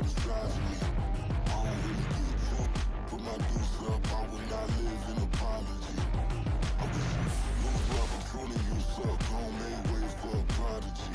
besides me. I don't really get drunk. Put my deuce up, I will not live in apology. I wish you lose love, I'm pruning you suck. Don't make way for a prodigy.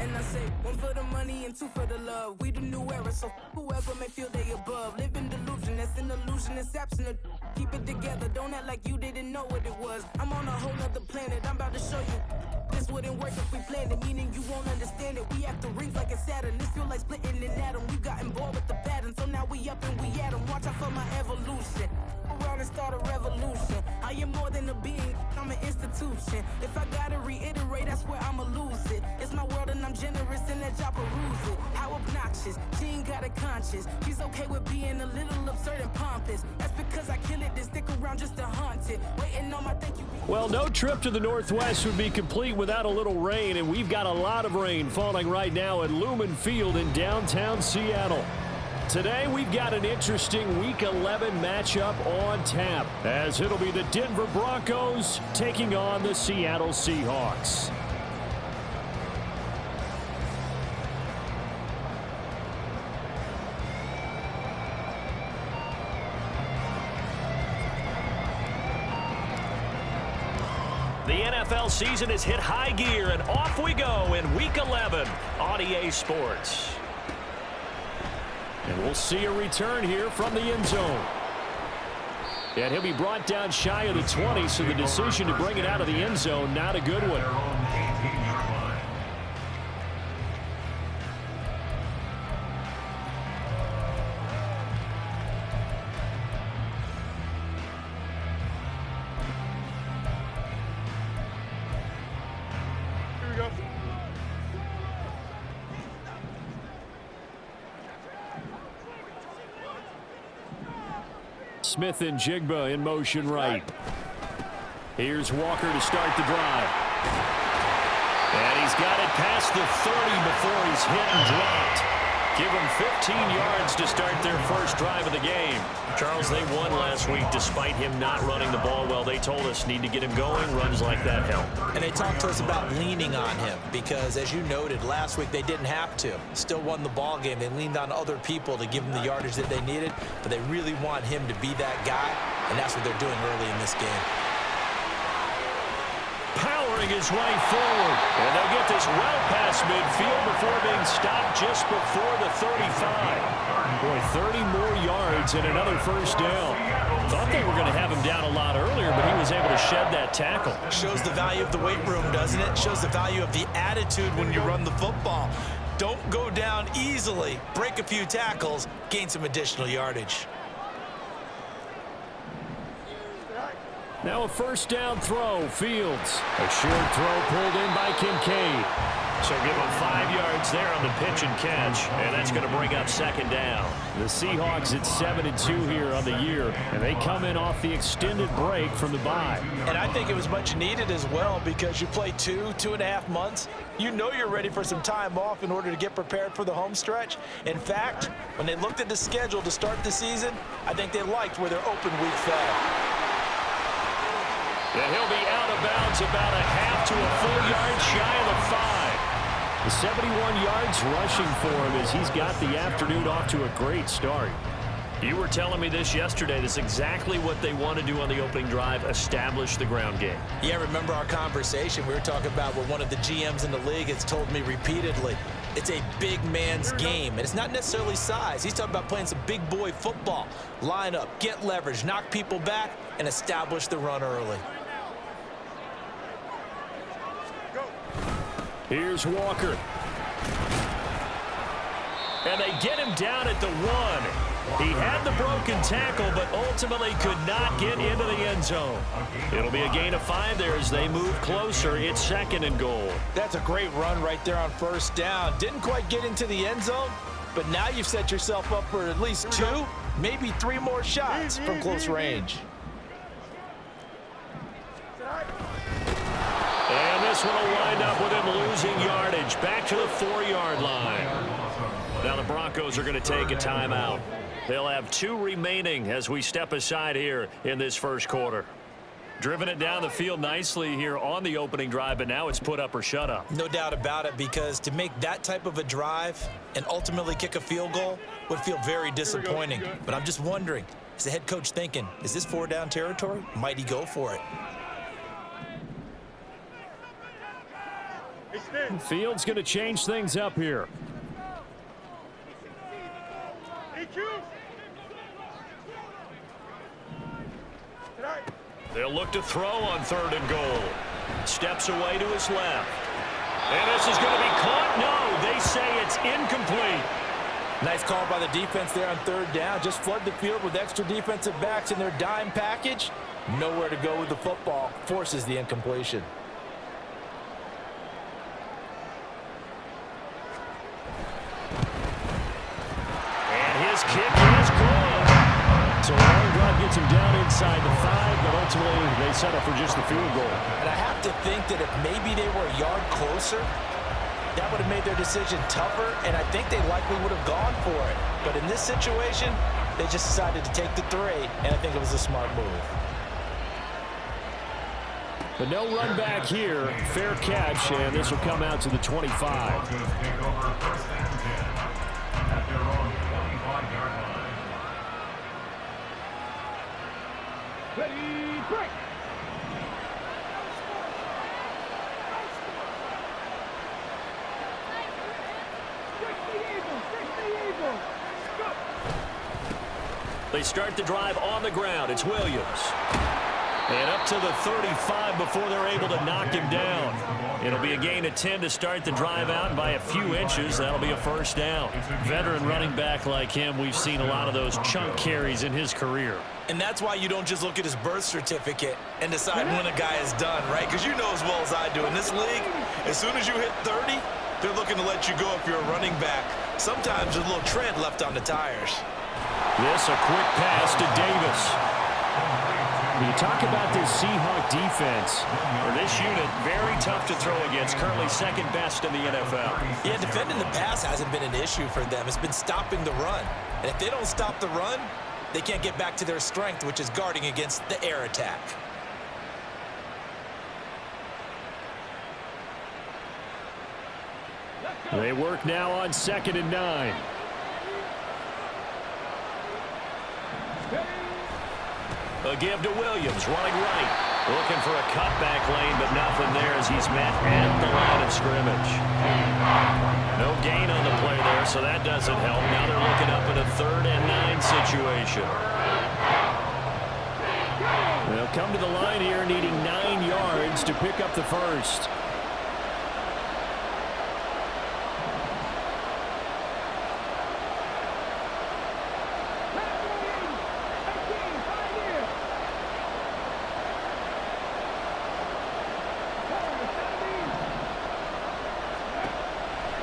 And I say, one for the money and two for the love. We the new era, so whoever may feel they above. Live in delusion, that's an illusion, it's absent. Keep it together, don't act like you didn't know what it was. I'm on a whole nother planet, I'm about to show you. This wouldn't work if we planned it, meaning you won't understand it. We have to rings like a Saturn, this feel like splitting an atom. We got involved with the pattern, so now we up and we at 'em. Watch out for my evolution. Around and start a revolution. I am more than a being, I'm an institution. If I gotta reiterate, that's where I'ma lose it. It's my world and I'm generous and that y'all peruse it. How obnoxious, she ain't got a conscience. She's okay with being a little absurd and pompous. That's because I kill it, then stick around just to haunt it. Waiting on my thank you. Well, no trip to the Northwest would be complete without a little rain, and we've got a lot of rain falling right now at Lumen Field in downtown Seattle. Today, we've got an interesting Week 11 matchup on tap, as it'll be the Denver Broncos taking on the Seattle Seahawks. The NFL season has hit high gear, and off we go in Week 11 on EA Sports. And we'll see a return here from the end zone. And he'll be brought down shy of the 20, so the decision to bring it out of the end zone, not a good one. Smith and Jigba in motion right. Here's Walker to start the drive. And he's got it past the 30 before he's hit and dropped. Give them 15 yards to start their first drive of the game. Charles, they won last week despite him not running the ball well. They told us need to get him going. Runs like that help. And they talked to us about leaning on him because, as you noted, last week they didn't have to. Still won the ball game. They leaned on other people to give them the yardage that they needed, but they really want him to be that guy, and that's what they're doing early in this game. Powering his way forward, and they'll get this well past midfield before being stopped just before the 35. Boy, 30 more yards and another first down. Thought they were going to have him down a lot earlier, but he was able to shed that tackle. Shows the value of the weight room, doesn't it? Shows the value of the attitude when you run the football. Don't go down easily. Break a few tackles, gain some additional yardage. Now a first down throw, Fields. A short throw pulled in by Kincaid. So give him 5 yards there on the pitch and catch, and that's going to bring up second down. The Seahawks at 7-2 here on the year, and they come in off the extended break from the bye. And I think it was much needed as well because you play 2.5 months. You know you're ready for some time off in order to get prepared for the home stretch. In fact, when they looked at the schedule to start the season, I think they liked where their open week fell. And he'll be out of bounds about a half to a full yard shy of the 5. The 71 yards rushing for him as he's got the afternoon off to a great start. You were telling me this yesterday. That's exactly what they want to do on the opening drive, establish the ground game. Yeah, remember our conversation. We were talking about what one of the GMs in the league has told me repeatedly. It's a big man's game, and it's not necessarily size. He's talking about playing some big boy football. Line up, get leverage, knock people back, and establish the run early. Here's Walker. And they get him down at the 1. He had the broken tackle, but ultimately could not get into the end zone. It'll be a gain of 5 there as they move closer. It's second and goal. That's a great run right there on first down. Didn't quite get into the end zone, but now you've set yourself up for at least 2, maybe 3 more shots from close range. And this one will wind up with him losing yardage back to the 4-yard line. Now the Broncos are going to take a timeout. They'll have 2 remaining as we step aside here in this first quarter. Driven it down the field nicely here on the opening drive, but now it's put up or shut up. No doubt about it, because to make that type of a drive and ultimately kick a field goal would feel very disappointing. But I'm just wondering, is the head coach thinking, is this 4-down territory? Might he go for it? Field's going to change things up here. They'll look to throw on 3rd and goal. Steps away to his left. And this is going to be caught. No, they say it's incomplete. Nice call by the defense there on 3rd down. Just flood the field with extra defensive backs in their dime package. Nowhere to go with the football. Forces the incompletion. And his kick is good. So a long drive gets him down inside the 5, but ultimately they settle for just the field goal. And I have to think that if maybe they were a yard closer, that would have made their decision tougher, and I think they likely would have gone for it. But in this situation, they just decided to take the 3, and I think it was a smart move. But no run back here. Fair catch, and this will come out to the 25. Ready, break. They start the drive on the ground. It's Williams. And up to the 35 before they're able to knock him down. It'll be a gain of 10 to start the drive out by a few inches. That'll be a 1st down. Veteran running back like him, we've seen a lot of those chunk carries in his career. And that's why you don't just look at his birth certificate and decide when a guy is done, right? Because you know as well as I do, in this league, as soon as you hit 30, they're looking to let you go if you're a running back. Sometimes there's a little tread left on the tires. This a quick pass to Davis. When you talk about this Seahawk defense, or this unit, very tough to throw against, currently 2nd best in the NFL. Yeah, defending the pass hasn't been an issue for them. It's been stopping the run. And if they don't stop the run, they can't get back to their strength, which is guarding against the air attack. They work now on 2nd and 9. A give to Williams, running right. Looking for a cutback lane, but nothing there as he's met at the line of scrimmage. No gain on the play there, so that doesn't help. Now they're looking up at a 3rd and 9 situation. They'll come to the line here needing 9 yards to pick up the 1st.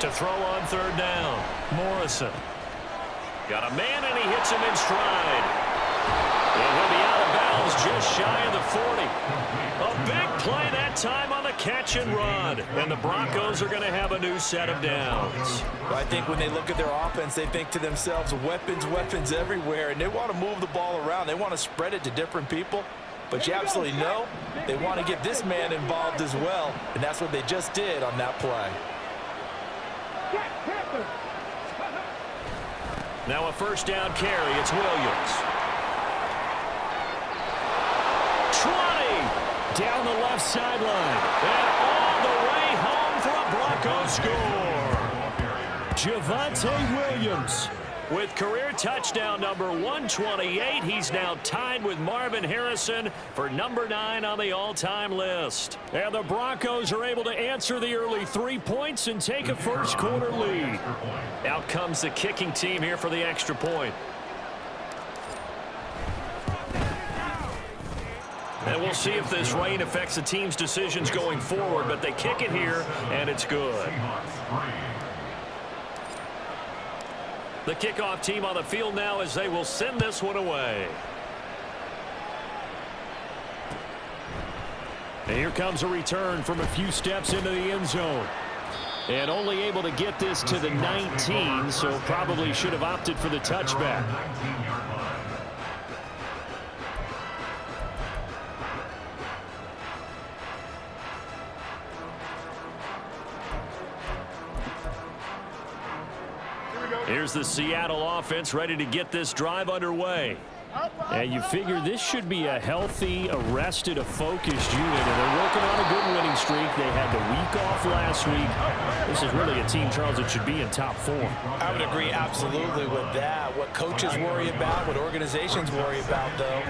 To throw on 3rd down. Morrison. Got a man, and he hits him in stride. And he'll be out of bounds just shy of the 40. A big play that time on the catch and run. And the Broncos are going to have a new set of downs. Well, I think when they look at their offense, they think to themselves, weapons, weapons everywhere. And they want to move the ball around. They want to spread it to different people. But you absolutely know they want to get this man involved as well. And that's what they just did on that play. Now a 1st down carry. It's Williams. 20 down the left sideline. And all the way home for a Bronco score. Javonte Williams with career touchdown number 128. He's now tied with Marvin Harrison for number 9 on the all-time list. And the Broncos are able to answer the early 3 points and take a 1st quarter lead. Out comes the kicking team here for the extra point. And we'll see if this rain affects the team's decisions going forward, but they kick it here, and it's good. The kickoff team on the field now as they will send this one away. And here comes a return from a few steps into the end zone. And only able to get this to the 19, so probably should have opted for the touchback. Here's the Seattle offense ready to get this drive underway. And you figure this should be a healthy, arrested, a focused unit, and they're working on a good winning streak. They had the week off last week. This is really a team, Charles, that should be in top form. I would agree absolutely with that. What coaches worry about, what organizations worry about, though,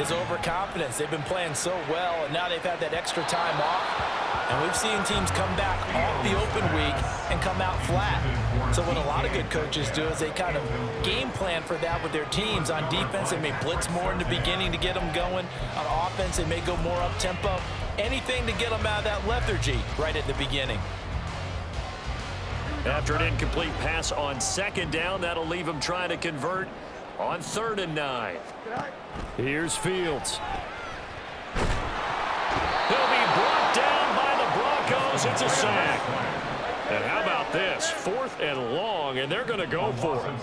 is overconfidence. They've been playing so well, and now they've had that extra time off. And we've seen teams come back off the open week and come out flat. So what a lot of good coaches do is they kind of game plan for that with their teams. On defense, they may blitz more in the beginning to get them going. On offense, they may go more up-tempo. Anything to get them out of that lethargy right at the beginning. After an incomplete pass on second down, that'll leave them trying to convert on 3rd and 9. Here's Fields. He'll be brought down by the Broncos. It's a sack. And how about this? 4th and long, and they're going to go for it.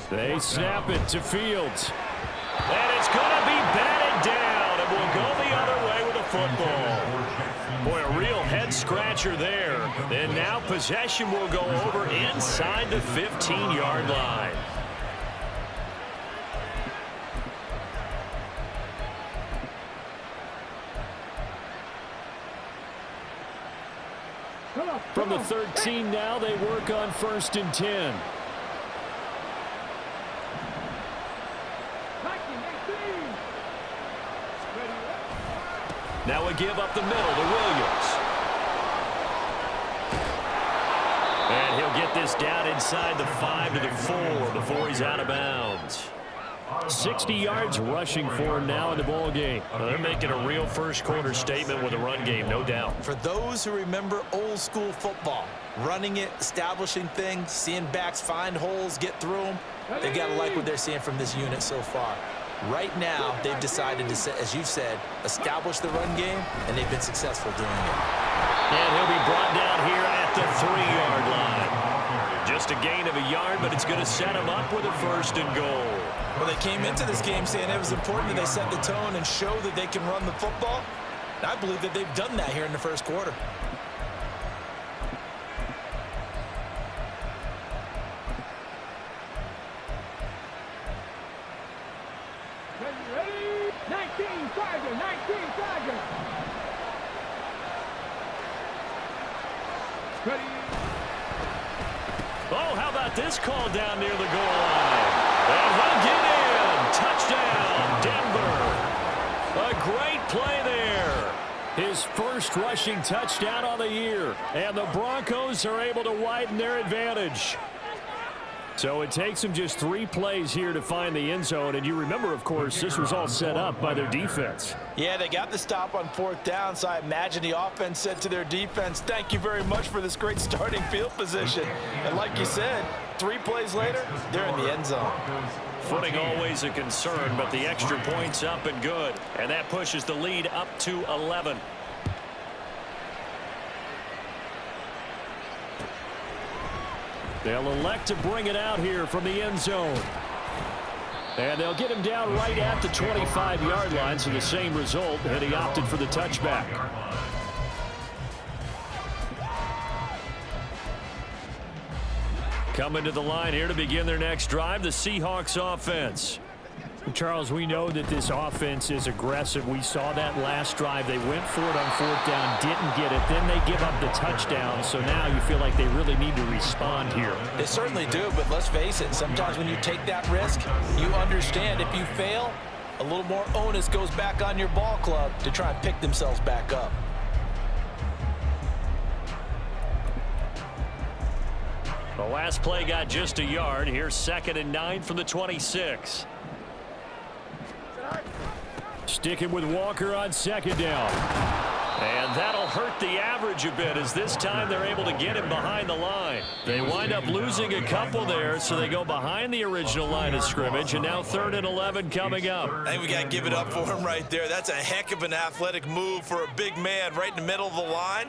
They snap it to Fields. And it's going to be batted down, and we'll go the other way with the football. Boy, a real head-scratcher there. And now possession will go over inside the 15-yard line. From the 13 now, they work on 1st and 10. Now a give up the middle to Williams. And he'll get this down inside the 5 to the 4 before he's out of bounds. 60 yards rushing for him now in the ball game. Well, they're making a real first-quarter statement with a run game, no doubt. For those who remember old-school football, running it, establishing things, seeing backs find holes, get through them, they've got to like what they're seeing from this unit so far. Right now, they've decided to, as you've said, establish the run game, and they've been successful doing it. And he'll be brought down here at the 3-yard line. Just a gain of a yard, but it's going to set him up with a 1st and goal. Well, they came into this game saying it was important that they set the tone and show that they can run the football. And I believe that they've done that here in the 1st quarter. Ready? 19 Charger, 19 Charger. Ready? Oh, how about this call down near the goal line? And he'll get in. Touchdown, Denver. A great play there. His first rushing touchdown on the year. And the Broncos are able to widen their advantage. So it takes them just 3 plays here to find the end zone. And you remember, of course, this was all set up by their defense. Yeah, they got the stop on 4th down, so I imagine the offense said to their defense, thank you very much for this great starting field position. And like you said, 3 plays later, they're in the end zone. Footing always a concern, but the extra point's up and good. And that pushes the lead up to 11. They'll elect to bring it out here from the end zone. And they'll get him down right at the 25-yard line, so the same result, and he opted for the touchback. Coming to the line here to begin their next drive, the Seahawks offense. Charles, we know that this offense is aggressive. We saw that last drive. They went for it on 4th down, didn't get it. Then they give up the touchdown. So now you feel like they really need to respond here. They certainly do, but let's face it. Sometimes when you take that risk, you understand if you fail, a little more onus goes back on your ball club to try and pick themselves back up. The last play got just a yard. Here's 2nd and 9 from the 26. Sticking with Walker on 2nd down. And that'll hurt the average a bit as this time they're able to get him behind the line. They wind up losing a couple there, so they go behind the original line of scrimmage, and now 3rd and 11 coming up. I think we got to give it up for him right there. That's a heck of an athletic move for a big man right in the middle of the line.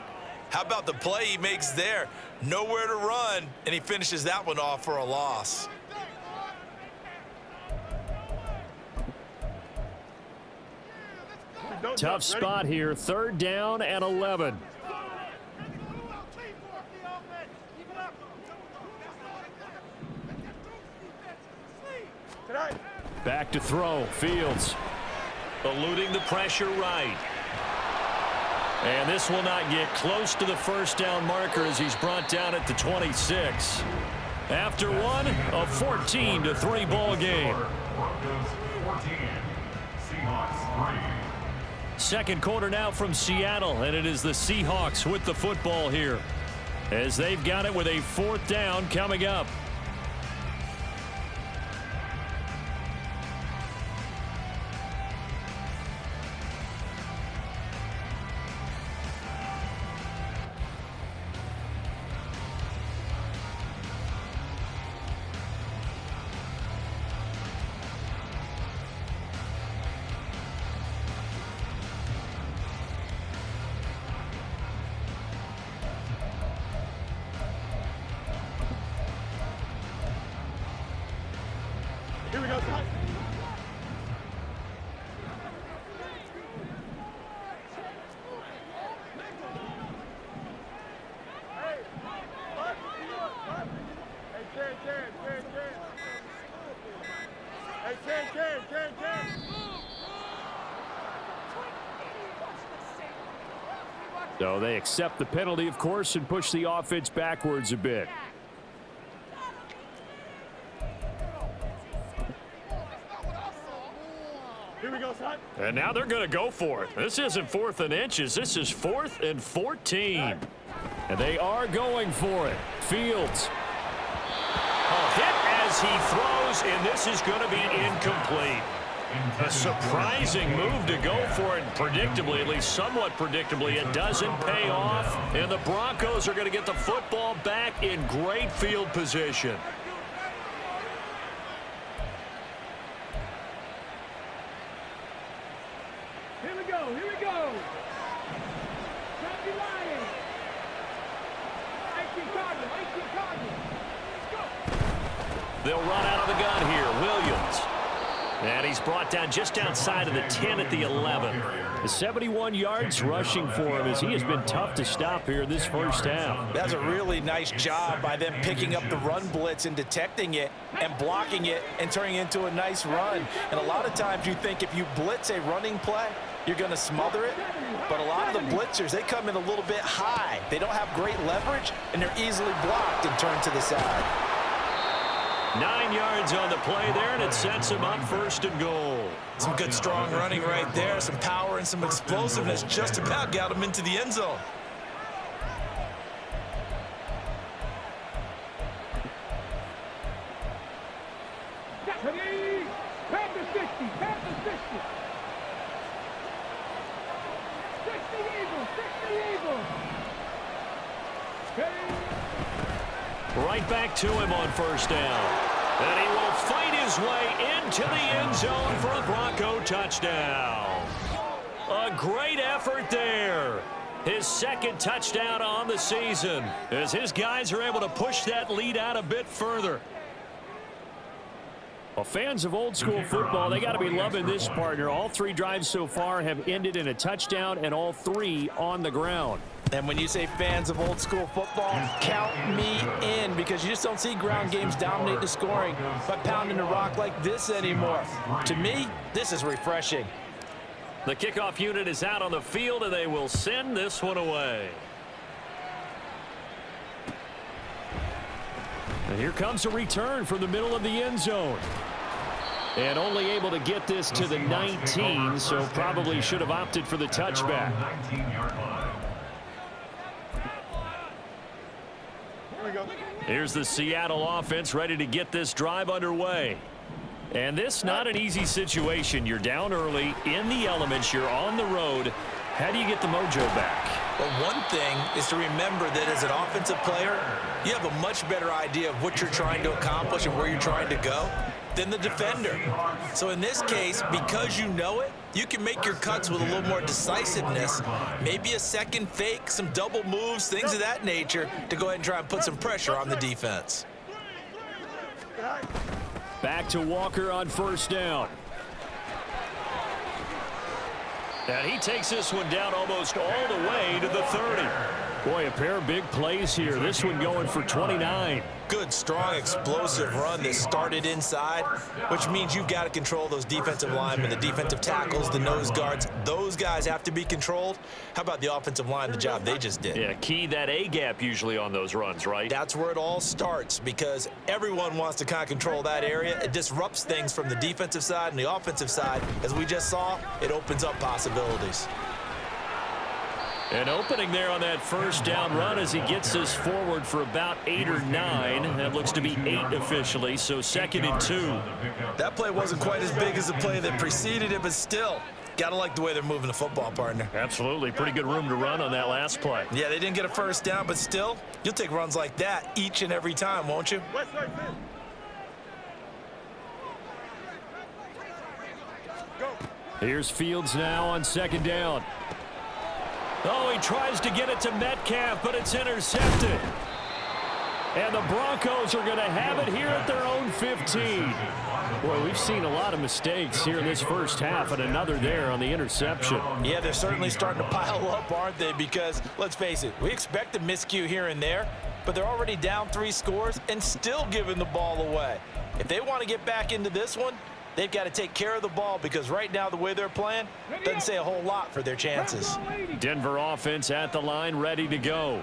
How about the play he makes there? Nowhere to run, and he finishes that one off for a loss. Tough spot here. 3rd down and 11. Back to throw. Fields. Eluding the pressure right. And this will not get close to the first down marker as he's brought down at the 26. After one, a 14-3 ball game. Broncos 14, Seahawks 3. Second quarter now from Seattle, and it is the Seahawks with the football here as they've got it with a 4th down coming up. Here we go, son. So they accept the penalty, of course, and push the offense backwards a bit. Here we go, son. And now they're going to go for it. This isn't 4th and inches. This is 4th and 14. And they are going for it. Fields. A hit as he throws, and this is going to be incomplete. A surprising move to go for it, predictably, at least somewhat predictably. It doesn't pay off, and the Broncos are going to get the football back in great field position. Here we go. Here we go. Happy Lions. 18 target. 18 target. Let's go. They'll run out of the gun here. Williams. And he's brought down just outside of the 10 at the 11. The 71 yards rushing for him as he has been tough to stop here this first half. That's a really nice job by them picking up the run blitz and detecting it and blocking it and turning it into a nice run. And a lot of times you think if you blitz a running play, you're going to smother it. But a lot of the blitzers, they come in a little bit high. They don't have great leverage, and they're easily blocked and turned to the side. 9 yards on the play there, and it sets him up 1st and goal. Some good strong running right there, some power and some explosiveness just about got him into the end zone. Ready? Panther 60. Panther 60. 60 Eagles. 60 Eagles. Ready? Right back to him on 1st down. And he will fight his way into the end zone for a Bronco touchdown. A great effort there. His 2nd touchdown on the season as his guys are able to push that lead out a bit further. Well, fans of old school football, they got to be loving this partner. All 3 drives so far have ended in a touchdown, and all 3 on the ground. And when you say fans of old school football, count me in, because you just don't see ground games dominate the scoring by pounding the rock like this anymore. To me, this is refreshing. The kickoff unit is out on the field, and they will send this one away. And here comes a return from the middle of the end zone. And only able to get this to the 19, so probably should have opted for the touchback. 19-yard line. Here's the Seattle offense ready to get this drive underway. And this not an easy situation. You're down early, in the elements, you're on the road. How do you get the mojo back? Well, one thing is to remember that as an offensive player, you have a much better idea of what you're trying to accomplish and where you're trying to go than the defender. So in this case, because you know it, you can make your cuts with a little more decisiveness, maybe a second fake, some double moves, things of that nature, to go ahead and try and put some pressure on the defense. Back to Walker on 1st down. And he takes this one down almost all the way to the 30. Boy, a pair of big plays here. This one going for 29. Good, strong, explosive run that started inside, which means you've got to control those defensive linemen, the defensive tackles, the nose guards. Those guys have to be controlled. How about the offensive line, the job they just did? Yeah, key that A-gap usually on those runs, right? That's where it all starts, because everyone wants to kind of control that area. It disrupts things from the defensive side and the offensive side. As we just saw, it opens up possibilities. An opening there on that first down run as he gets us forward for about 8 or 9. That looks to be 8 officially, so 2nd and 2. That play wasn't quite as big as the play that preceded it, but still, gotta like the way they're moving the football, partner. Absolutely. Pretty good room to run on that last play. Yeah, they didn't get a first down, but still, you'll take runs like that each and every time, won't you? Here's Fields now on 2nd down. Oh, he tries to get it to Metcalf, but it's intercepted. And the Broncos are going to have it here at their own 15. Boy, we've seen a lot of mistakes here in this first half, and another there on the interception. Yeah, they're certainly starting to pile up, aren't they? Because, let's face it, we expect a miscue here and there, but they're already down 3 scores and still giving the ball away. If they want to get back into this one, they've got to take care of the ball, because right now the way they're playing doesn't say a whole lot for their chances. Denver offense at the line, ready to go.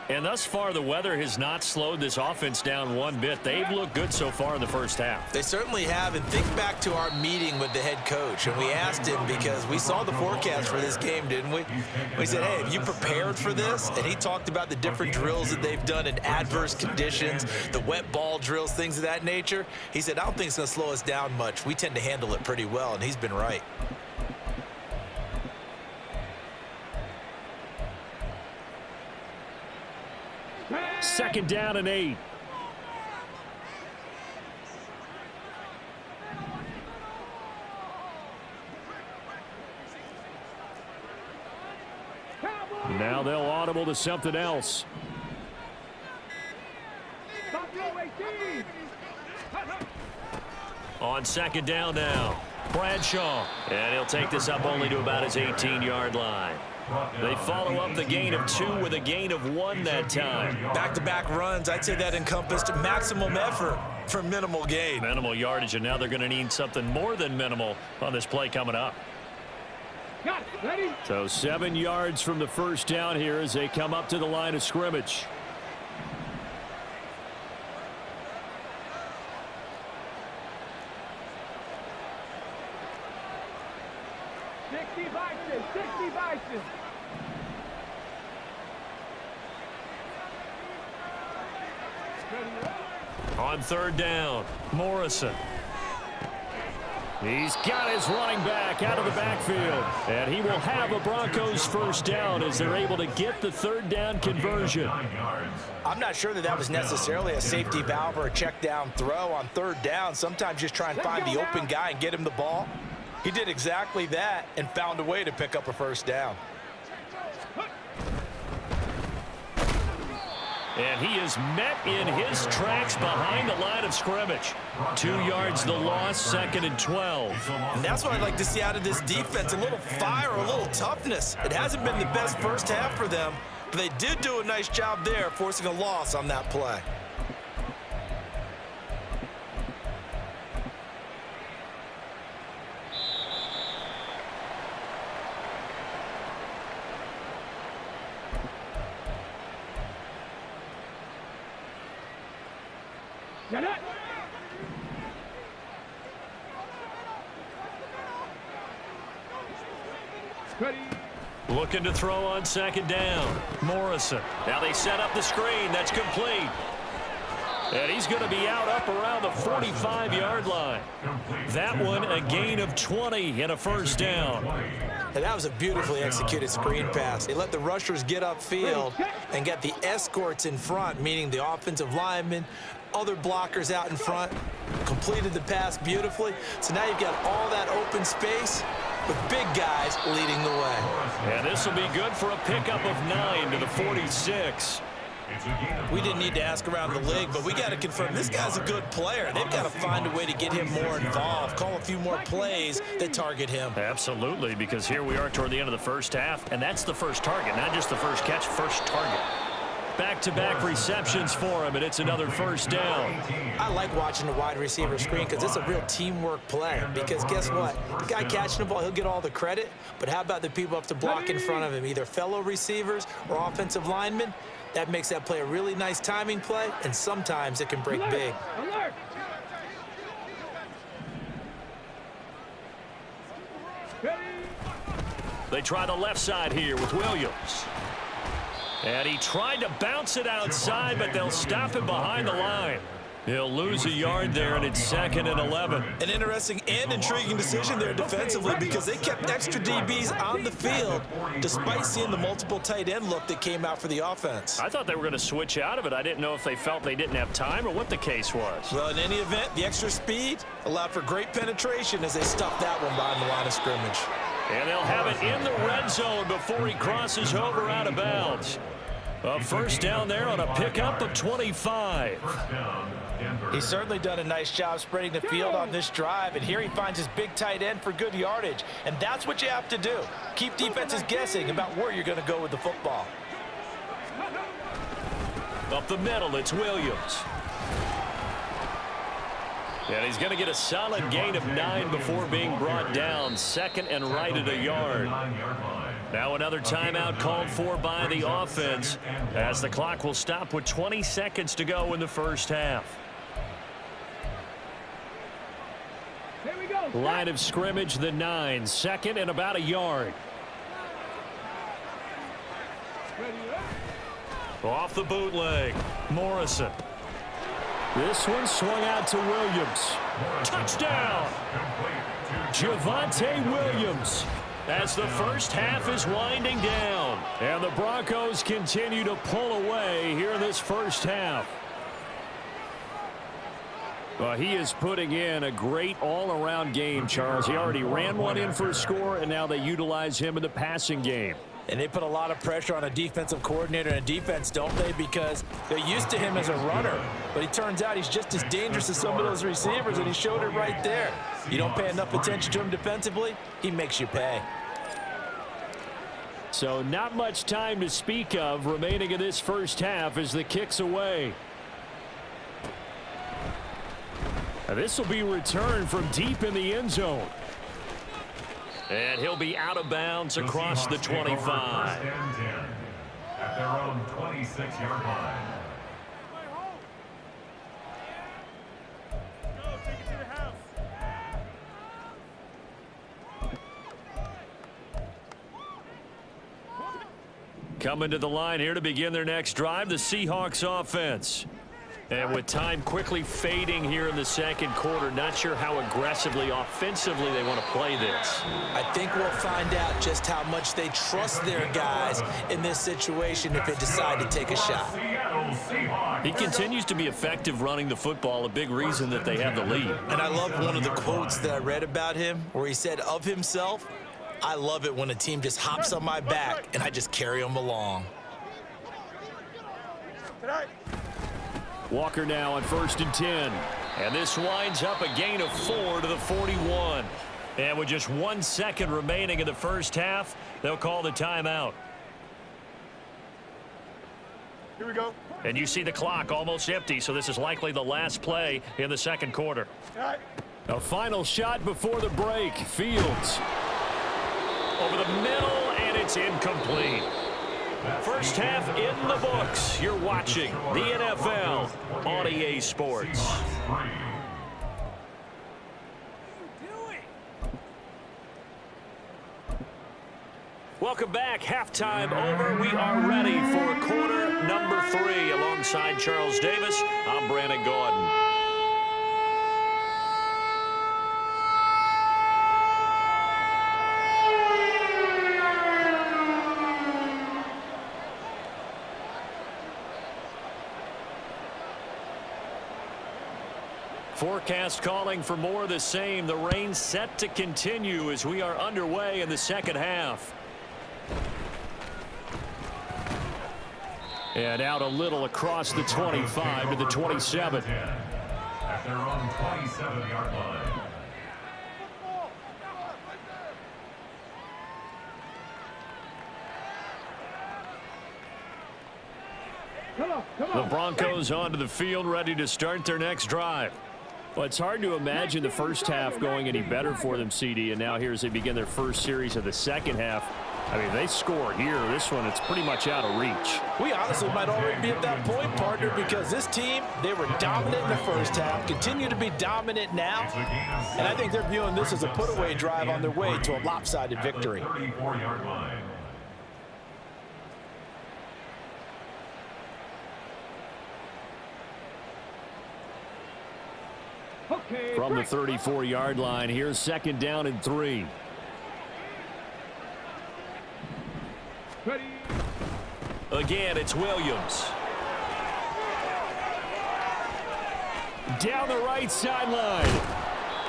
And thus far, the weather has not slowed this offense down one bit. They've looked good so far in the first half. They certainly have. And think back to our meeting with the head coach. And we asked him, because we saw the forecast for this game, didn't we? We said, hey, have you prepared for this? And he talked about the different drills that they've done in adverse conditions, the wet ball drills, things of that nature. He said, I don't think it's going to slow us down much. We tend to handle it pretty well, and he's been right. Second down and 8. Now they'll audible to something else. On 2nd down now, Bradshaw. And he'll take this up only to about his 18-yard line. They follow up the gain of 2 with a gain of 1 that time. Back-to-back runs, I'd say that encompassed maximum effort for minimal gain. Minimal yardage, and now they're going to need something more than minimal on this play coming up. So 7 yards from the first down here as they come up to the line of scrimmage. On 3rd down, Morrison. He's got his running back out of the backfield. And he will have a Broncos first down as they're able to get the 3rd down conversion. I'm not sure that was necessarily a safety valve or a check down throw on 3rd down. Sometimes just try and find the open guy and get him the ball. He did exactly that and found a way to pick up a first down. And he is met in his tracks behind the line of scrimmage. 2 yards the loss, 2nd and 12. And that's what I'd like to see out of this defense, a little fire, a little toughness. It hasn't been the best first half for them, but they did do a nice job there, forcing a loss on that play. Looking to throw on 2nd down. Morrison. Now they set up the screen. That's complete. And he's going to be out up around the 45-yard line. That one a gain of 20 and a first down. And that was a beautifully executed screen pass. They let the rushers get upfield and get the escorts in front, meaning the offensive linemen, other blockers out in front, completed the pass beautifully. So now you've got all that open space with big guys leading the way. And this will be good for a pickup of 9 to the 46. We didn't need to ask around the league, but we got to confirm this guy's a good player. They've got to find a way to get him more involved, call a few more plays that target him. Absolutely, because here we are toward the end of the first half, and that's the first target, not just the first catch, first target. Back-to-back receptions for him, and it's another first down. I like watching the wide receiver screen because it's a real teamwork play. Because guess what? The guy catching the ball, he'll get all the credit, but how about the people up to block in front of him, either fellow receivers or offensive linemen? That makes that play a really nice timing play, and sometimes it can break big. Alert! They try the left side here with Williams. And he tried to bounce it outside, but they'll stop him behind the line. He'll lose a yard there, and it's 2nd and 11. An interesting and intriguing decision there defensively because they kept extra DBs on the field despite seeing the multiple tight end look that came out for the offense. I thought they were going to switch out of it. I didn't know if they felt they didn't have time or what the case was. Well, in any event, the extra speed allowed for great penetration as they stuffed that one behind the line of scrimmage. And they'll have it in the red zone before he crosses over out of bounds. A first down there on a pickup of 25. He's certainly done a nice job spreading the field on this drive, and here he finds his big tight end for good yardage. And that's what you have to do. Keep defenses guessing about where you're going to go with the football. Up the middle, it's Williams. And he's going to get a solid gain of 9 before being brought down. 2nd and right at a yard. Now another timeout called for by the offense as the clock will stop with 20 seconds to go in the first half. Here we go. Line of scrimmage, the 9. 2nd and about a yard. Off the bootleg, Morrison. This one swung out to Williams. Touchdown! Javonte Williams. As the first half is winding down. And the Broncos continue to pull away here in this first half. Well, he is putting in a great all-around game, Charles. He already ran one in for a score, and now they utilize him in the passing game. And they put a lot of pressure on a defensive coordinator and a defense, don't they? Because they're used to him as a runner. But it turns out he's just as dangerous as some of those receivers, and he showed it right there. You don't pay enough attention to him defensively, he makes you pay. So not much time to speak of remaining in this first half as the kick's away. Now this will be returned from deep in the end zone. And he'll be out of bounds across the 25. At their own 26-yard line. Coming to the line here to begin their next drive, the Seahawks offense. And with time quickly fading here in the second quarter, not sure how aggressively, offensively they want to play this. I think we'll find out just how much they trust their guys in this situation if they decide to take a shot. He continues to be effective running the football, a big reason that they have the lead. And I love one of the quotes that I read about him where he said of himself, "I love it when a team just hops on my back and I just carry them along." Walker now on 1st and 10. And this winds up a gain of 4 to the 41. And with just 1 second remaining in the first half, they'll call the timeout. Here we go. And you see the clock almost empty, so this is likely the last play in the second quarter. All right. A final shot before the break. Fields over the middle, and it's incomplete. First half in the books. You're watching the NFL on EA Sports. Welcome back. Halftime over. We are ready for quarter number 3. Alongside Charles Davis, I'm Brandon Gordon. Forecast calling for more of the same. The rain set to continue as we are underway in the second half. And out a little across the 25 to the 27. At their own 27-yard line. The Broncos onto the field, ready to start their next drive. Well, it's hard to imagine the first half going any better for them, CD, and now here as they begin their first series of the second half. I mean, they score here. This one, it's pretty much out of reach. We honestly might already be at that point, partner, because this team, they were dominant in the first half, continue to be dominant now, and I think they're viewing this as a put-away drive on their way to a lopsided victory. 34-yard line. From the 34-yard line, here's 2nd down and 3. Ready. Again, it's Williams. Down the right sideline.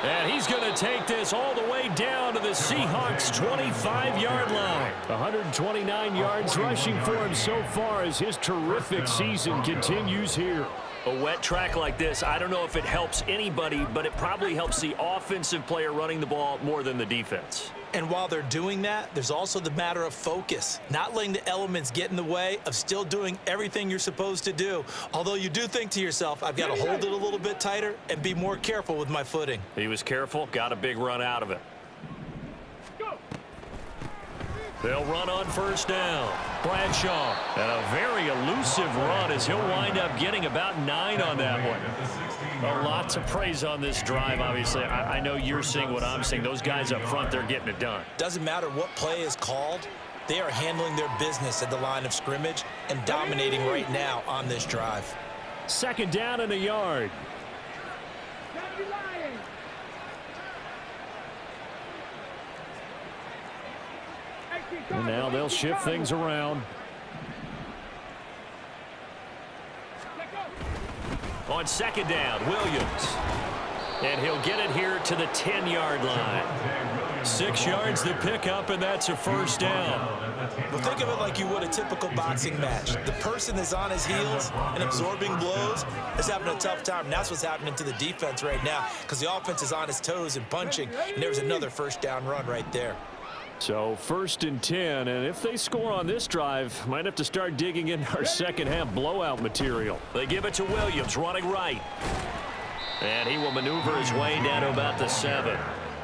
And he's going to take this all the way down to the Seahawks' 25-yard line. 129 yards rushing for him so far as his terrific season continues here. A wet track like this, I don't know if it helps anybody, but it probably helps the offensive player running the ball more than the defense. And while they're doing that, there's also the matter of focus, not letting the elements get in the way of still doing everything you're supposed to do. Although you do think to yourself, I've got to hold it a little bit tighter and be more careful with my footing. He was careful, got a big run out of it. They'll run on 1st down. Bradshaw. And a very elusive run as he'll wind up getting about 9 on that one. A lot to praise on this drive, obviously. I know you're seeing what I'm seeing. Those guys up front, they're getting it done. Doesn't matter what play is called. They are handling their business at the line of scrimmage and dominating right now on this drive. 2nd down and a yard. And now they'll shift things around. On 2nd down, Williams. And he'll get it here to the 10-yard line. 6 yards the pickup, and that's a 1st down. Well, think of it like you would a typical boxing match. The person that's on his heels and absorbing blows is having a tough time. And that's what's happening to the defense right now because the offense is on his toes and punching. And there's another 1st down run right there. So 1st and 10, and if they score on this drive, might have to start digging in our second half blowout material. They give it to Williams, running right. And he will maneuver his way down to about the 7.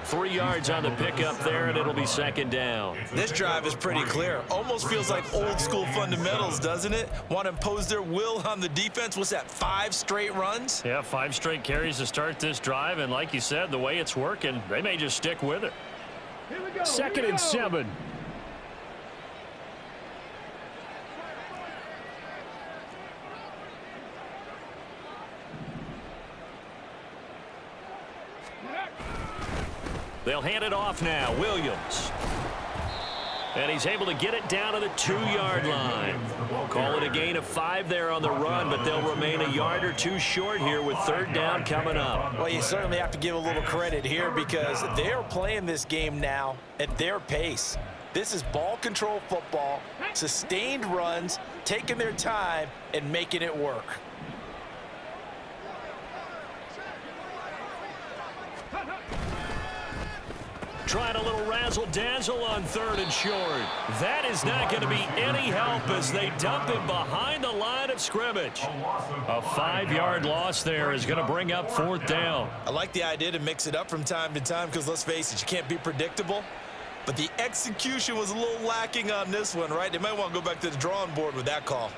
3 yards on the pickup there, and it'll be 2nd down. This drive is pretty clear. Almost feels like old school fundamentals, doesn't it? Want to impose their will on the defense. What's that, 5 straight runs? Yeah, 5 straight carries to start this drive, and like you said, the way it's working, they may just stick with it. 2nd and 7. They'll hand it off now. Williams. And he's able to get it down to the 2-yard line. We'll call it a gain of 5 there on the run, but they'll remain a yard or 2 short here with 3rd down coming up. Well, you certainly have to give a little credit here because they're playing this game now at their pace. This is ball control football, sustained runs, taking their time and making it work. Trying a little razzle-dazzle on 3rd and short. That is not going to be any help as they dump him behind the line of scrimmage. A 5-yard loss there is going to bring up 4th down. I like the idea to mix it up from time to time because, let's face it, you can't be predictable. But the execution was a little lacking on this one, right? They might want to go back to the drawing board with that call.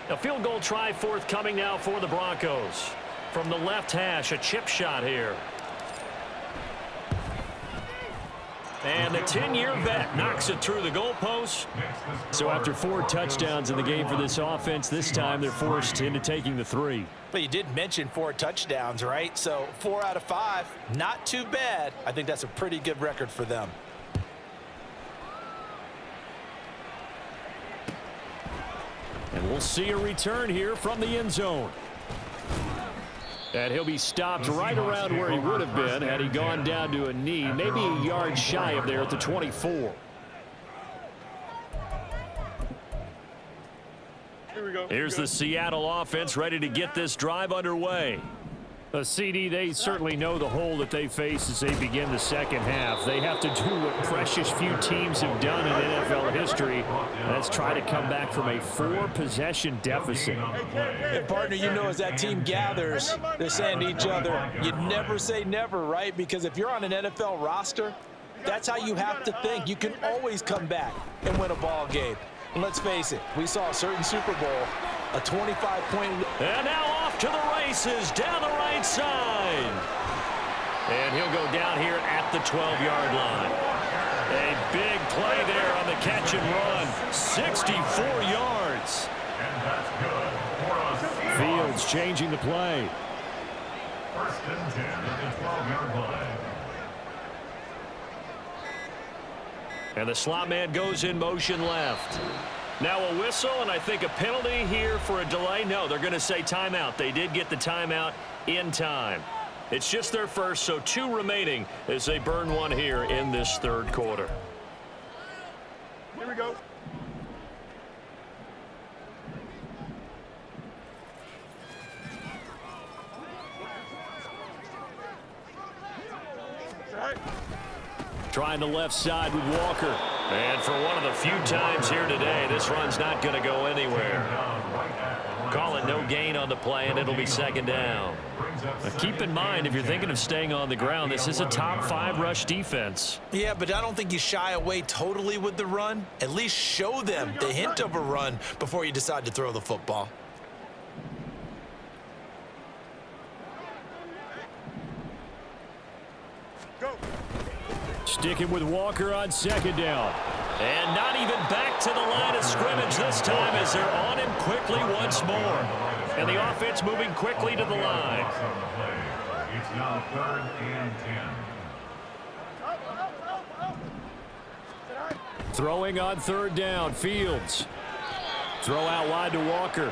A field goal try forthcoming now for the Broncos. From the left hash, a chip shot here. And the 10-year vet knocks it through the goalpost. So after 4 touchdowns in the game for this offense, this time they're forced into taking the 3. But you did mention 4 touchdowns, right? So 4 out of 5, not too bad. I think that's a pretty good record for them. And we'll see a return here from the end zone. And he'll be stopped right around where he would have been had he gone down to a knee, maybe a yard shy of there at the 24. Here's the Seattle offense ready to get this drive underway. CD, they certainly know the hole that they face as they begin the second half. They have to do what precious few teams have done in NFL history. That's try to come back from a 4-possession deficit. And partner, you know, as that team gathers, they're saying to each other, you never say never, right? Because if you're on an NFL roster, that's how you have to think. You can always come back and win a ball game. And let's face it, we saw a certain Super Bowl, a 25-point. And now off to the races down the right side. And he'll go down here at the 12-yard line. A big play there on the catch and run. 64 yards. And that's good for us. Fields changing the play. First and 10 at the 12-yard line. And the slot man goes in motion left. Now a whistle, and I think a penalty here for a delay. No, they're going to say timeout. They did get the timeout in time. It's just their first, so 2 remaining as they burn one here in this third quarter. Here we go. Trying the left side with Walker. And for one of the few times here today, this run's not going to go anywhere. Call it no gain on the play, and it'll be second down. Now keep in mind, if you're thinking of staying on the ground, this is a top 5 rush defense. Yeah, but I don't think you shy away totally with the run. At least show them the hint of a run before you decide to throw the football. Sticking with Walker on second down. And not even back to the line of scrimmage this time as they're on him quickly once more. And the offense moving quickly to the line. It's now 3rd and 10. Throwing on third down, Fields. Throw out wide to Walker.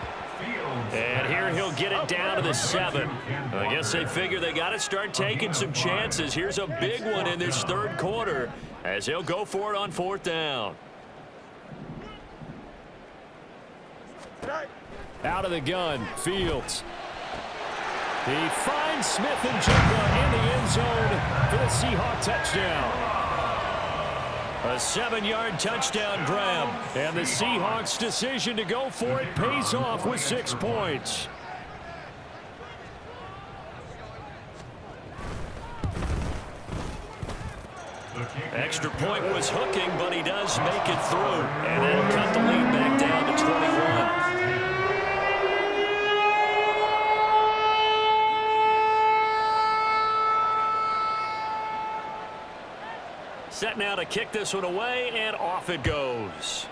And here he'll get it down to the 7. I guess they figure they got to start taking some chances. Here's a big one in this third quarter as he'll go for it on 4th down. Out of the gun, Fields. He finds Smith and Jigba in the end zone for the Seahawk touchdown. A 7-yard touchdown grab, and the Seahawks' decision to go for it pays off with 6 points. Extra point was hooking, but he does make it through, and that'll cut the lead back down to 21. Set now to kick this one away, and off it goes.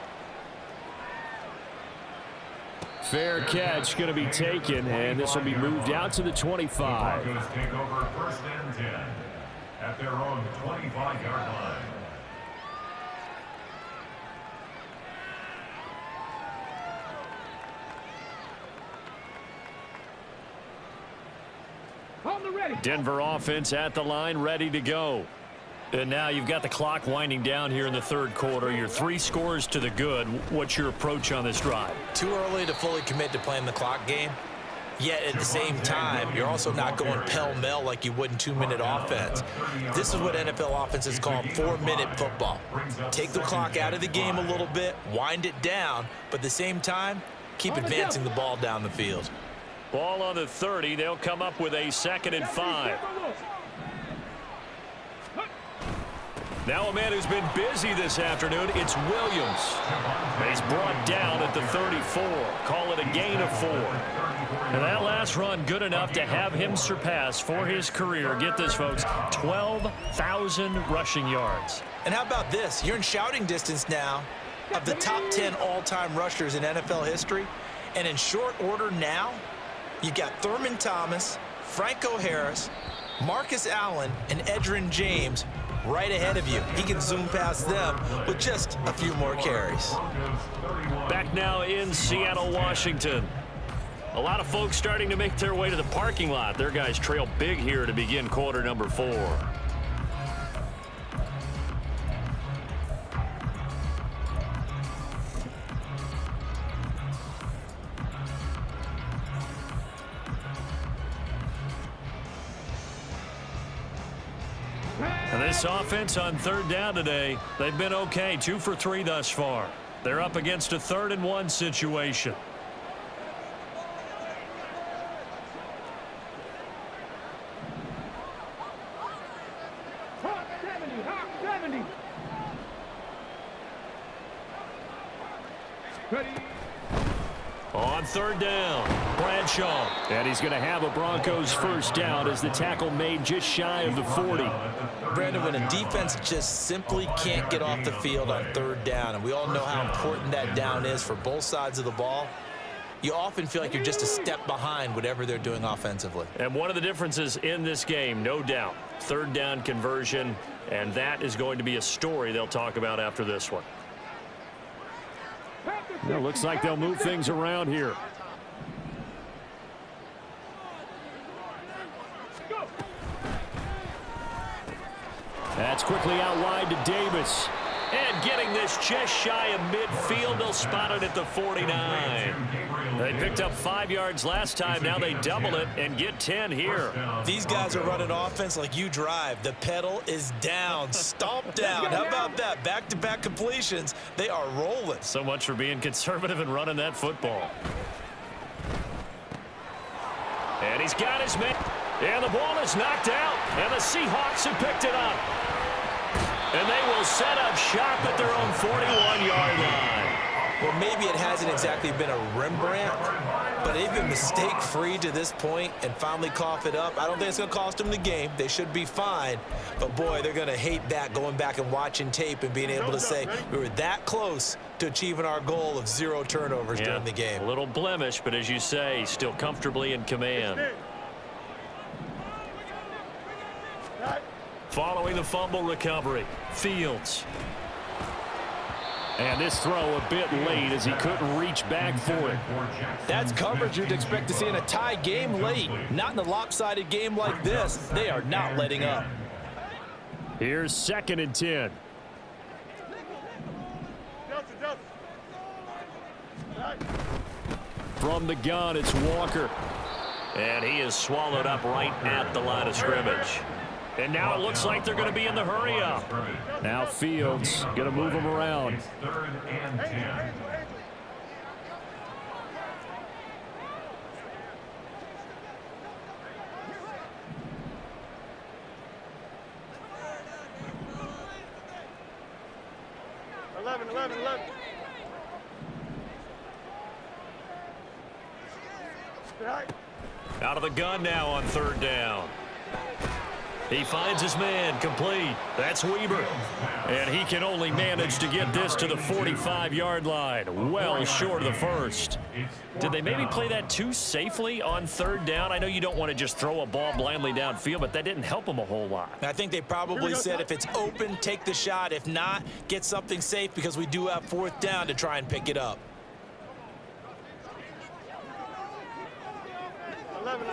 Fair catch going to be taken, and this will be moved out to the 25. The Broncos take over 1st and 10 at their own 25-yard line. On the ready. Denver offense at the line, ready to go. And now you've got the clock winding down here in the third quarter. You're 3 scores to the good. What's your approach on this drive? Too early to fully commit to playing the clock game. Yet at the same time, you're also not going pell-mell like you would in 2-minute offense. This is what NFL offenses call 4-minute football. Take the clock out of the game a little bit, wind it down, but at the same time, keep advancing the ball down the field. Ball on the 30. They'll come up with a 2nd and 5. Now a man who's been busy this afternoon, it's Williams. He's brought down at the 34. Call it a gain of 4. And that last run good enough to have him surpass for his career, get this folks, 12,000 rushing yards. And how about this? You're in shouting distance now of the top 10 all-time rushers in NFL history. And in short order now, you've got Thurman Thomas, Franco Harris, Marcus Allen, and Edgerrin James right ahead of you. He can zoom past them with just a few more carries. Back now in Seattle, Washington. A lot of folks starting to make their way to the parking lot. Their guys trail big here to begin quarter number 4. And this offense on third down today, they've been okay. 2 for 3 thus far. They're up against a 3rd and 1 situation. Hawk 70, Hawk 70. Ready. On third down, Bradshaw. And he's going to have a Broncos first down as the tackle made just shy of the 40. Brandon, when a defense just simply can't get off the field on third down, and we all know how important that down is for both sides of the ball, you often feel like you're just a step behind whatever they're doing offensively. And one of the differences in this game, no doubt, third down conversion, and that is going to be a story they'll talk about after this one. It looks like they'll move things around here. That's quickly out wide to Davis. And getting this just shy of midfield, they'll spot it at the 49. They picked up 5 yards last time. Now they double it and get 10 here. These guys are running offense like you drive. The pedal is down, stomp down. How about that? Back-to-back completions. They are rolling. So much for being conservative and running that football. And he's got his man. And the ball is knocked out. And the Seahawks have picked it up. And they will set up shop at their own 41-yard line. Well, maybe it hasn't exactly been a Rembrandt, but they've been mistake-free to this point and finally cough it up. I don't think it's going to cost them the game. They should be fine. But, boy, they're going to hate that, going back and watching tape and being able to say we were that close to achieving our goal of 0 turnovers during the game. A little blemish, but as you say, still comfortably in command. Following the fumble recovery, Fields. And this throw a bit late as he couldn't reach back for it. That's coverage you'd expect to see in a tie game late. Not in a lopsided game like this. They are not letting up. Here's 2nd and 10. From the gun, it's Walker. And he is swallowed up right at the line of scrimmage. And now it looks like they're going to be in the hurry up. Now Fields going to move them around. It's 3rd and 10. Out of the gun now on 3rd down. He finds his man, complete. That's Weber. And he can only manage to get this to the 45-yard line, well short of the first. Did they maybe play that too safely on 3rd down? I know you don't want to just throw a ball blindly downfield, but that didn't help them a whole lot. I think they probably said if it's open, take the shot. If not, get something safe because we do have 4th down to try and pick it up. 11.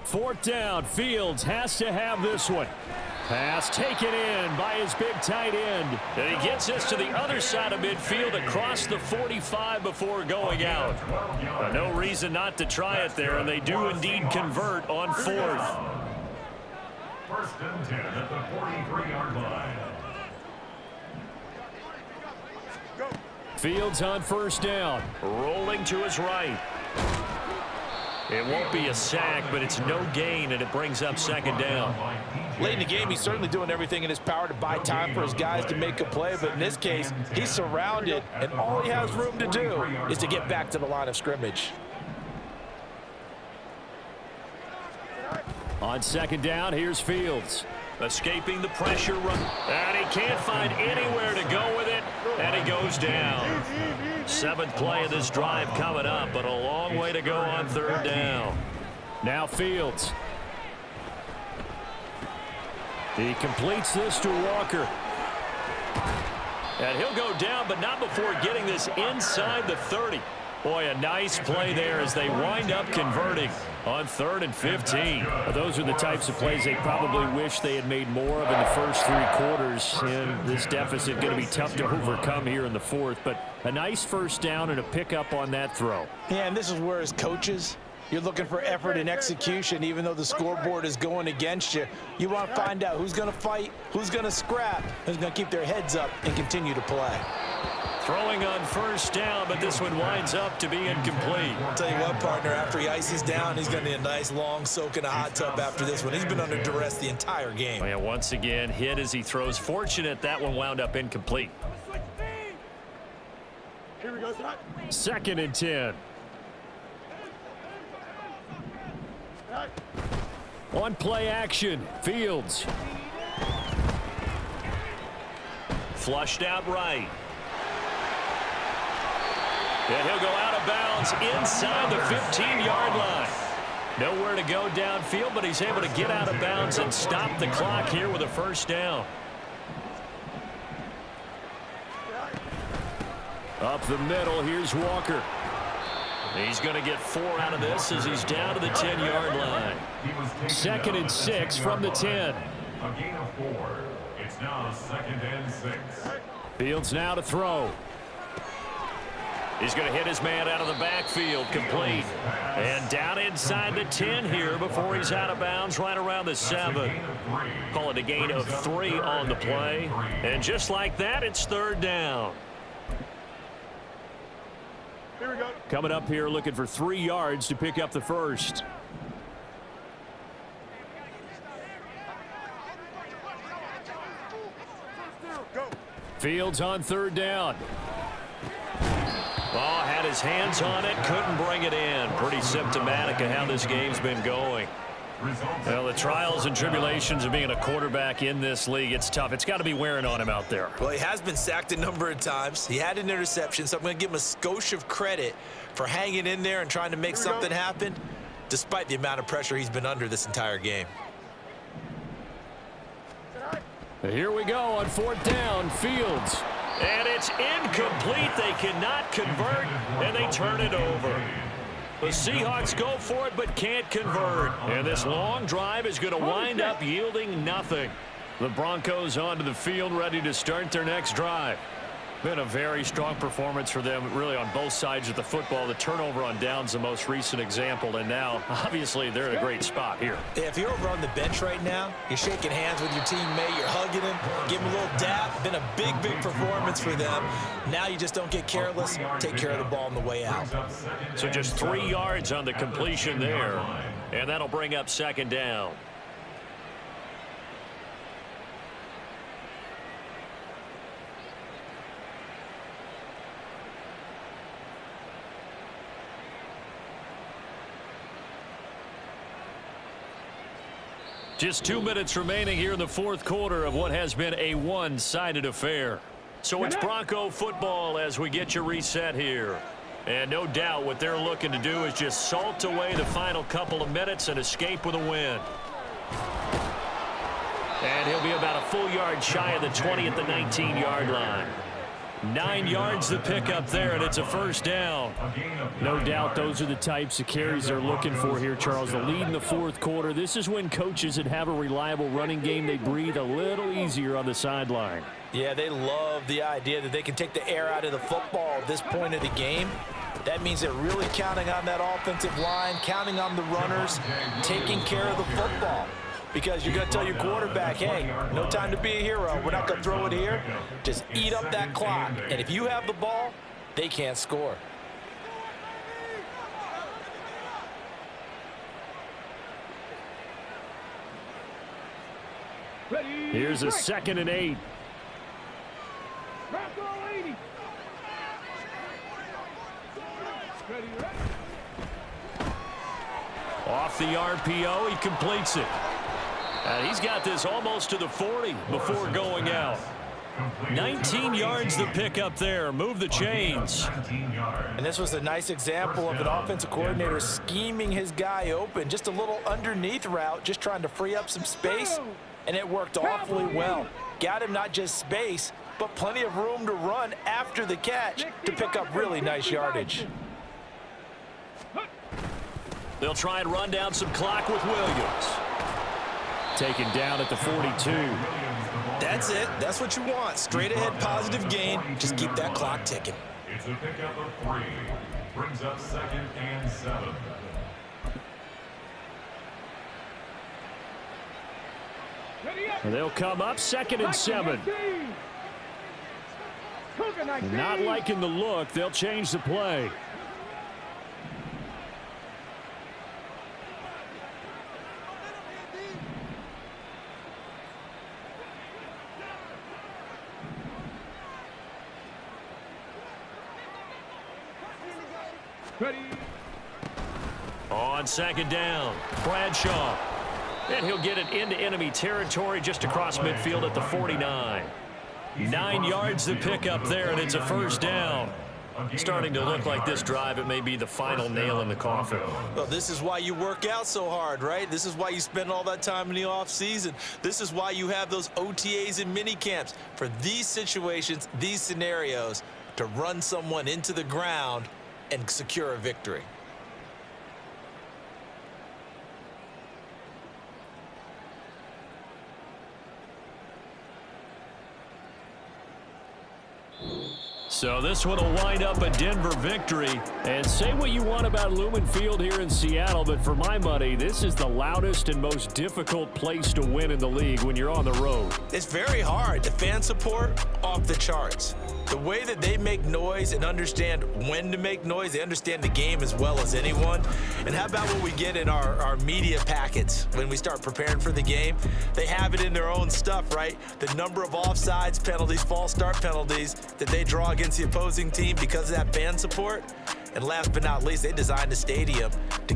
4th down, Fields has to have this one. Pass taken in by his big tight end. And he gets this to the other side of midfield across the 45 before going out. No reason not to try it there, and they do indeed convert on 4th. 1st and 10 at the 43-yard line. Fields on 1st down, rolling to his right. It won't be a sack, but it's no gain, and it brings up 2nd down. Late in the game, he's certainly doing everything in his power to buy time for his guys to make a play, but in this case, he's surrounded, and all he has room to do is to get back to the line of scrimmage. On 2nd down, here's Fields. Escaping the pressure run. And he can't find anywhere to go with it, and he goes down. 7th play of this drive coming up, but a long way to go on 3rd down. Now Fields. He completes this to Walker. And he'll go down, but not before getting this inside the 30. Boy, a nice play there as they wind up converting on 3rd and 15. Those are the types of plays they probably wish they had made more of in the first 3 quarters. And this deficit going to be tough to overcome here in the 4th. But a nice 1st down and a pickup on that throw. Yeah, and this is where his coaches You're looking for effort and execution, even though the scoreboard is going against you. You want to find out who's going to fight, who's going to scrap, who's going to keep their heads up and continue to play. Throwing on first down, but this one winds up to be incomplete. I'll tell you what, partner, after he ices down, he's going to need a nice long soak in a hot tub after this one. He's been under duress the entire game. Oh, yeah, once again, hit as he throws. Fortunate that one wound up incomplete. Here we go, tonight. 2nd and 10. On play action, Fields. Flushed out right. And he'll go out of bounds inside the 15-yard line. Nowhere to go downfield, but he's able to get out of bounds and stop the clock here with a first down. Up the middle, here's Walker. He's going to get 4 out of this as he's down to the 10-yard line. 2nd and 6 from the 10. A gain of 4. It's now 2nd and 6. Fields now to throw. He's going to hit his man out of the backfield, complete. And down inside the 10 here before he's out of bounds, right around the 7. Call it a gain of 3 on the play. And just like that, it's 3rd down. Here we go. Coming up here looking for 3 yards to pick up the first. Go. Fields on 3rd down. Ball had his hands on it, couldn't bring it in. Pretty symptomatic of how this game's been going. Well, the trials and tribulations of being a quarterback in this league, it's tough. It's got to be wearing on him out there. Well, he has been sacked a number of times. He had an interception, so I'm going to give him a skosh of credit for hanging in there and trying to make something happen, despite the amount of pressure he's been under this entire game. Here we go on 4th down, Fields. And it's incomplete. They cannot convert, and they turn it over. The Seahawks go for it but can't convert. And this long drive is going to wind up yielding nothing. The Broncos onto the field ready to start their next drive. Been a very strong performance for them really on both sides of the football. The turnover on downs the most recent example, and now obviously they're in a great spot here. Yeah, if you're over on the bench right now, you're shaking hands with your teammate, you're hugging him, give him a little dap. Been a big performance for them. Now you just don't get careless, take care of the ball on the way out. So just 3 yards on the completion there, and that'll bring up 2nd down. Just 2 minutes remaining here in the 4th quarter of what has been a one-sided affair. So it's Bronco football as we get you reset here. And no doubt what they're looking to do is just salt away the final couple of minutes and escape with a win. And he'll be about a full yard shy of the 20 at the 19-yard line. 9 yards to pick up there, and it's a first down. No doubt those are the types of carries they're looking for here, Charles. The lead in the 4th quarter. This is when coaches that have a reliable running game, they breathe a little easier on the sideline. Yeah, they love the idea that they can take the air out of the football at this point of the game. That means they're really counting on that offensive line, counting on the runners, taking care of the football. Because you're going to tell your quarterback, hey, no time to be a hero. We're not going to throw it here. Just eat up that clock. And if you have the ball, they can't score. Here's a 2nd and 8. Off the RPO, he completes it. And he's got this almost to the 40 before going out. 19 yards to pick up there. Move the chains. And this was a nice example of an offensive coordinator scheming his guy open. Just a little underneath route, just trying to free up some space. And it worked awfully well. Got him not just space, but plenty of room to run after the catch to pick up really nice yardage. They'll try and run down some clock with Williams. Taken down at the 42. That's it. That's what you want. Straight ahead positive gain. Just keep that clock ticking. It's a pickup of 3. Brings up 2nd and 7. And they'll come up 2nd and 7. Not liking the look. They'll change the play. Ready. On 2nd down, Bradshaw. And he'll get it into enemy territory just across midfield at the 49. 9 yards to pick up there, and it's a 1st down. Starting to look like this drive, it may be the final nail in the coffin. Well, this is why you work out so hard, right? This is why you spend all that time in the offseason. This is why you have those OTAs and mini camps for these situations, these scenarios, to run someone into the ground and secure a victory. So this one will wind up a Denver victory. And say what you want about Lumen Field here in Seattle, but for my money, this is the loudest and most difficult place to win in the league when you're on the road. It's very hard. The fan support, off the charts. The way that they make noise and understand when to make noise, they understand the game as well as anyone. And how about what we get in our media packets when we start preparing for the game? They have it in their own stuff, right? The number of offsides penalties, false start penalties that they draw against the opposing team because of that fan support. And last but not least, they designed the stadium to